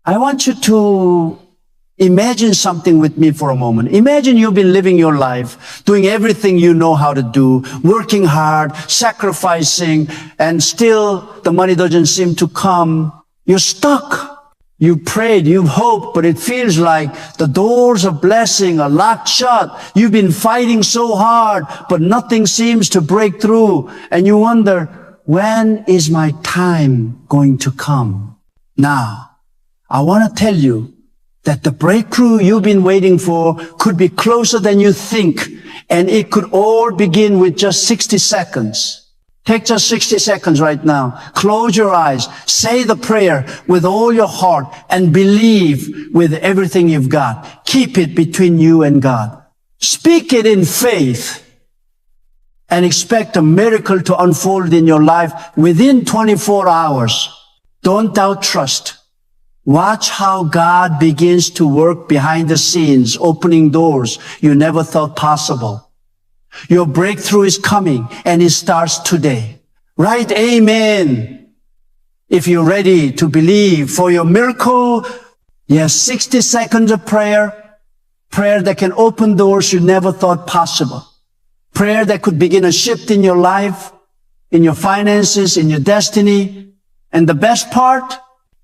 I want you to imagine something with me for a moment. Imagine you've been living your life, doing everything you know how to do, working hard, sacrificing, and still the money doesn't seem to come. You're stuck. You prayed, you've hoped, but it feels like the doors of blessing are locked shut. You've been fighting so hard, but nothing seems to break through. And you wonder, when is my time going to come? Now, I want to tell you that the breakthrough you've been waiting for could be closer than you think. And it could all begin with just 60 seconds. Take just 60 seconds right now. Close your eyes. Say the prayer with all your heart and believe with everything you've got. Keep it between you and God. Speak it in faith and expect a miracle to unfold in your life within 24 hours. Don't doubt, trust. Watch how God begins to work behind the scenes, opening doors you never thought possible. Your breakthrough is coming, and it starts today. Write amen if you're ready to believe for your miracle. Yes, 60 seconds of prayer that can open doors you never thought possible. Prayer that could begin a shift in your life, in your finances, in your destiny. And the best part,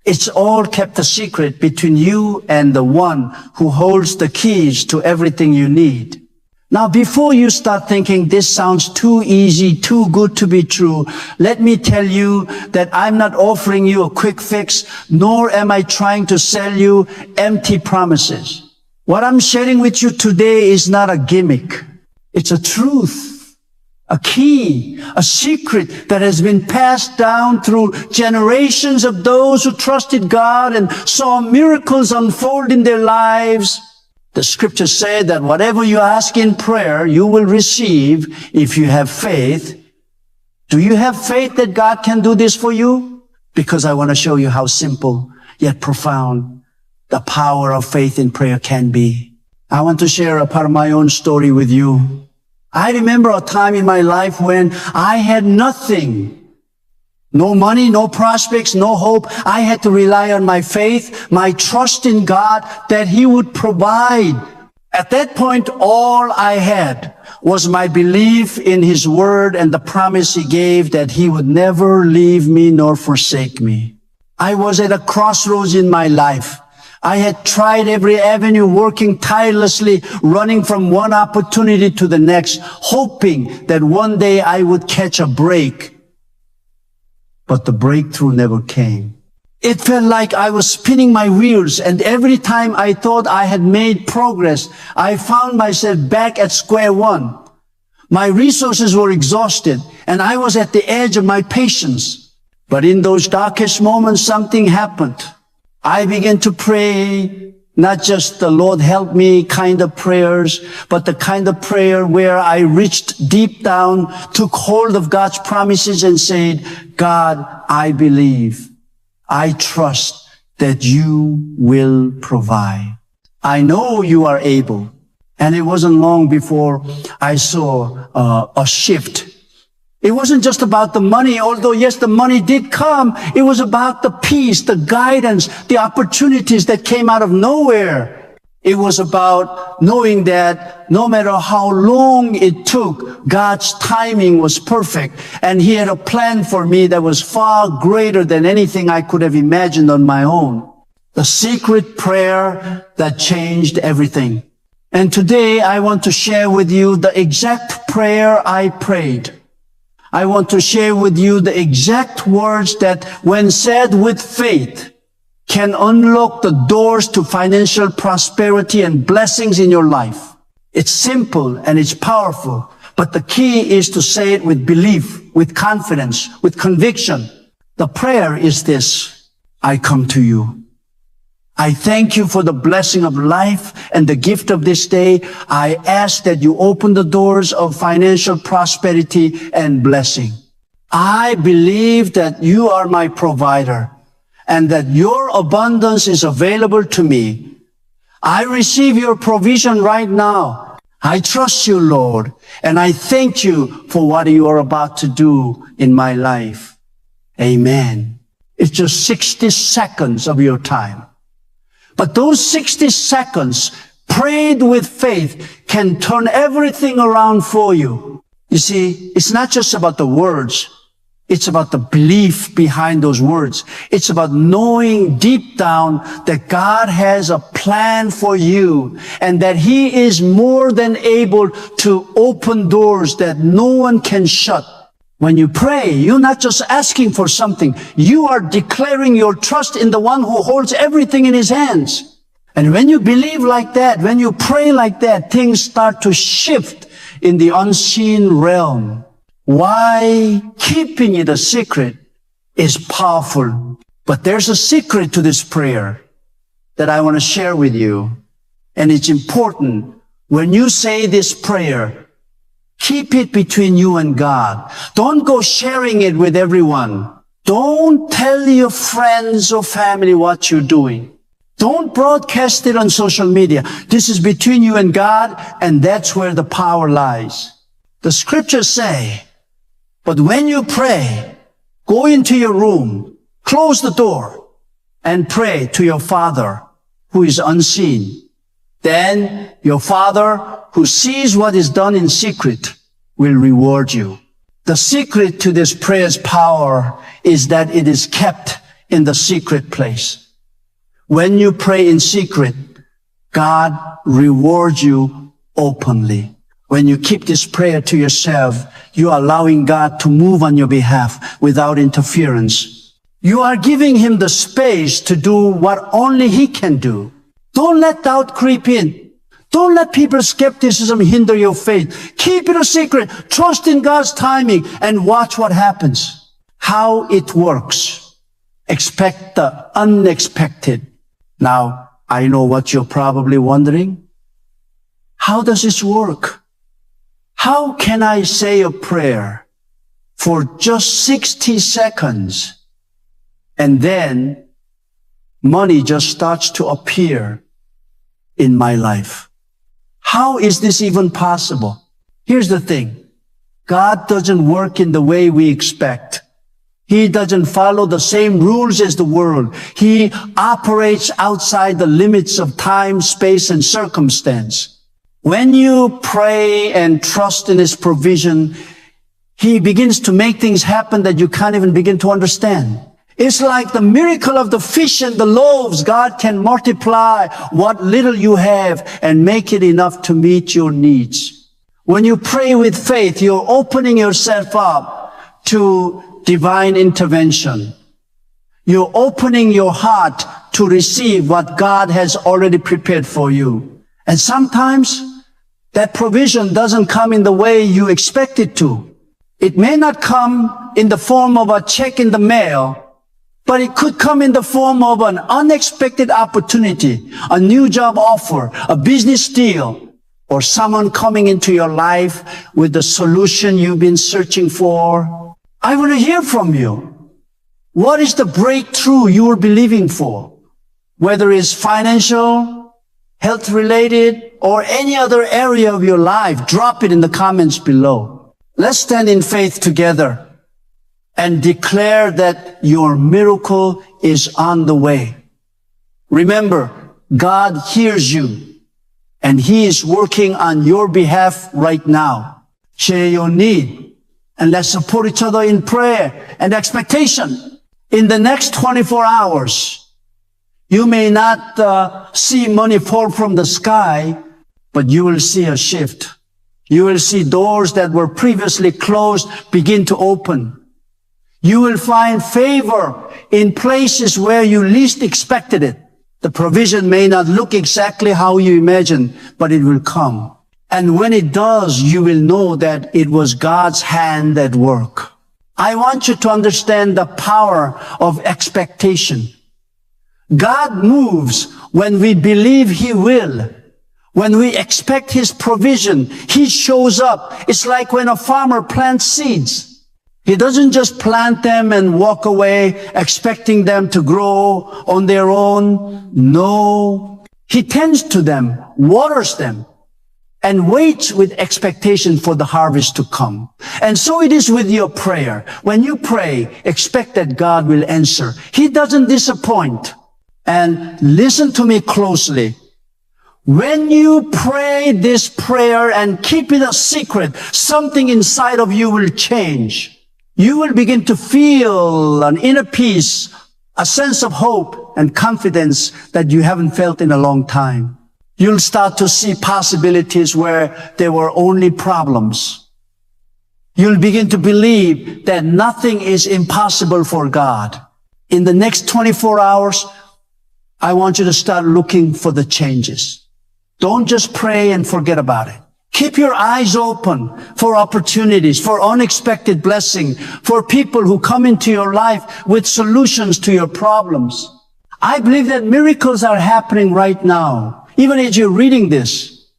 it's all kept a secret between you and the one who holds the keys to everything you need. Now, before you start thinking this sounds too easy, too good to be true, let me tell you that I'm not offering you a quick fix, nor am I trying to sell you empty promises. What I'm sharing with you today is not a gimmick. It's a truth, a key, a secret that has been passed down through generations of those who trusted God and saw miracles unfold in their lives. The scriptures say that whatever you ask in prayer, you will receive if you have faith. Do you have faith that God can do this for you? Because I want to show you how simple yet profound the power of faith in prayer can be. I want to share a part of my own story with you. I remember a time in my life when I had nothing. No money, no prospects, no hope. I had to rely on my faith, my trust in God that He would provide. At that point, all I had was my belief in His word and the promise He gave that He would never leave me nor forsake me. I was at a crossroads in my life. I had tried every avenue, working tirelessly, running from one opportunity to the next, hoping that one day I would catch a break. But the breakthrough never came. It felt like I was spinning my wheels, and every time I thought I had made progress, I found myself back at square one. My resources were exhausted, and I was at the edge of my patience. But in those darkest moments, something happened. I began to pray, not just the Lord help me kind of prayers, but the kind of prayer where I reached deep down, took hold of God's promises and said, God, I believe, I trust that you will provide. I know you are able. And it wasn't long before I saw a shift. It wasn't just about the money, although yes, the money did come. It was about the peace, the guidance, the opportunities that came out of nowhere. It was about knowing that no matter how long it took, God's timing was perfect. And He had a plan for me that was far greater than anything I could have imagined on my own. The secret prayer that changed everything. And today I want to share with you the exact prayer I prayed. I want to share with you the exact words that, when said with faith, can unlock the doors to financial prosperity and blessings in your life. It's simple and it's powerful, but the key is to say it with belief, with confidence, with conviction. The prayer is this: I come to you. I thank you for the blessing of life and the gift of this day. I ask that you open the doors of financial prosperity and blessing. I believe that you are my provider and that your abundance is available to me. I receive your provision right now. I trust you, Lord, and I thank you for what you are about to do in my life. Amen. It's just 60 seconds of your time. But those 60 seconds prayed with faith can turn everything around for you. You see, it's not just about the words. It's about the belief behind those words. It's about knowing deep down that God has a plan for you and that He is more than able to open doors that no one can shut. When you pray, you're not just asking for something. You are declaring your trust in the one who holds everything in His hands. And when you believe like that, when you pray like that, things start to shift in the unseen realm. Why keeping it a secret is powerful. But there's a secret to this prayer that I want to share with you. And it's important. When you say this prayer, keep it between you and God. Don't go sharing it with everyone. Don't tell your friends or family what you're doing. Don't broadcast it on social media. This is between you and God, and that's where the power lies. The scriptures say, but when you pray, go into your room, close the door, and pray to your Father who is unseen. Then your Father who sees what is done in secret will reward you. The secret to this prayer's power is that it is kept in the secret place. When you pray in secret, God rewards you openly. When you keep this prayer to yourself, you are allowing God to move on your behalf without interference. You are giving Him the space to do what only He can do. Don't let doubt creep in. Don't let people's skepticism hinder your faith. Keep it a secret. Trust in God's timing and watch what happens. How it works. Expect the unexpected. Now, I know what you're probably wondering. How does this work? How can I say a prayer for just 60 seconds and then money just starts to appear in my life? How is this even possible? Here's the thing. God doesn't work in the way we expect. He doesn't follow the same rules as the world. He operates outside the limits of time, space, and circumstance. When you pray and trust in His provision, He begins to make things happen that you can't even begin to understand. It's like the miracle of the fish and the loaves. God can multiply what little you have and make it enough to meet your needs. When you pray with faith, you're opening yourself up to divine intervention. You're opening your heart to receive what God has already prepared for you. And sometimes that provision doesn't come in the way you expect it to. It may not come in the form of a check in the mail, but it could come in the form of an unexpected opportunity, a new job offer, a business deal, or someone coming into your life with the solution you've been searching for. I want to hear from you. What is the breakthrough you are believing for? Whether it's financial, health-related, or any other area of your life, drop it in the comments below. Let's stand in faith together and declare that your miracle is on the way. Remember, God hears you, and He is working on your behalf right now. Share your need, and let's support each other in prayer and expectation. In the next 24 hours, you may not see money fall from the sky, but you will see a shift. You will see doors that were previously closed begin to open. You will find favor in places where you least expected it. The provision may not look exactly how you imagine, but it will come. And when it does, you will know that it was God's hand at work. I want you to understand the power of expectation. God moves when we believe He will. When we expect His provision, He shows up. It's like when a farmer plants seeds. He doesn't just plant them and walk away expecting them to grow on their own. No. He tends to them, waters them, and waits with expectation for the harvest to come. And so it is with your prayer. When you pray, expect that God will answer. He doesn't disappoint. And listen to me closely. When you pray this prayer and keep it a secret, something inside of you will change. You will begin to feel an inner peace, a sense of hope and confidence that you haven't felt in a long time. You'll start to see possibilities where there were only problems. You'll begin to believe that nothing is impossible for God. In the next 24 hours, I want you to start looking for the changes. Don't just pray and forget about it. Keep your eyes open for opportunities, for unexpected blessing, for people who come into your life with solutions to your problems. I believe that miracles are happening right now, even as you're reading this.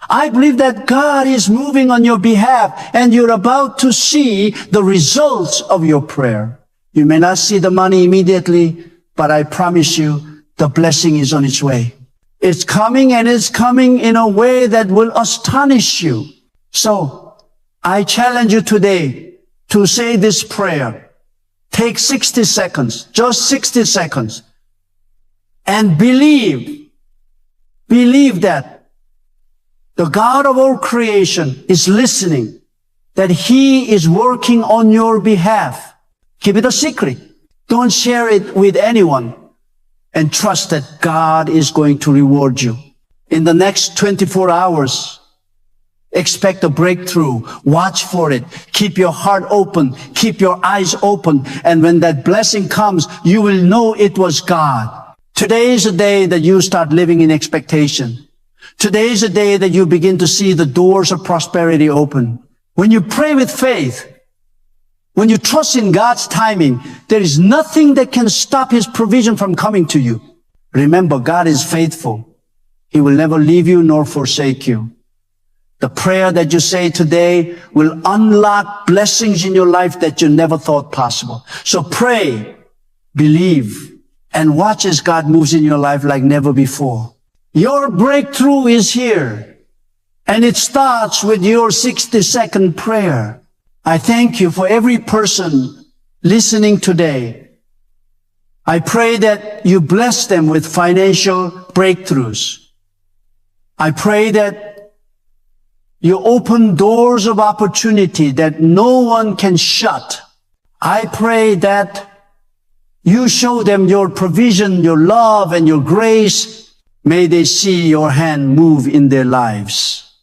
I believe that God is moving on your behalf and you're about to see the results of your prayer. You may not see the money immediately, but I promise you the blessing is on its way. It's coming, and it's coming in a way that will astonish you. So I challenge you today to say this prayer. Take 60 seconds, just 60 seconds, and believe that the God of all creation is listening, that He is working on your behalf. Keep it a secret. Don't share it with anyone. And trust that God is going to reward you. In the next 24 hours, expect a breakthrough. Watch for it. Keep your heart open. Keep your eyes open. And when that blessing comes, you will know it was God. Today is a day that you start living in expectation. Today is a day that you begin to see the doors of prosperity open. When you pray with faith, when you trust in God's timing, there is nothing that can stop His provision from coming to you. Remember, God is faithful. He will never leave you nor forsake you. The prayer that you say today will unlock blessings in your life that you never thought possible. So pray, believe, and watch as God moves in your life like never before. Your breakthrough is here, and it starts with your 60-second prayer. I thank you for every person listening today. I pray that you bless them with financial breakthroughs. I pray that you open doors of opportunity that no one can shut. I pray that you show them your provision, your love, and your grace. May they see your hand move in their lives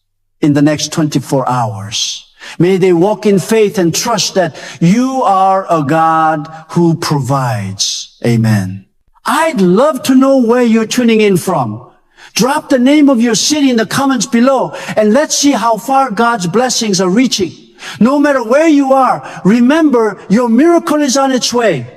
in the next 24 hours. May they walk in faith and trust that you are a God who provides. Amen. I'd love to know where you're tuning in from. Drop the name of your city in the comments below, and let's see how far God's blessings are reaching. No matter where you are, remember your miracle is on its way.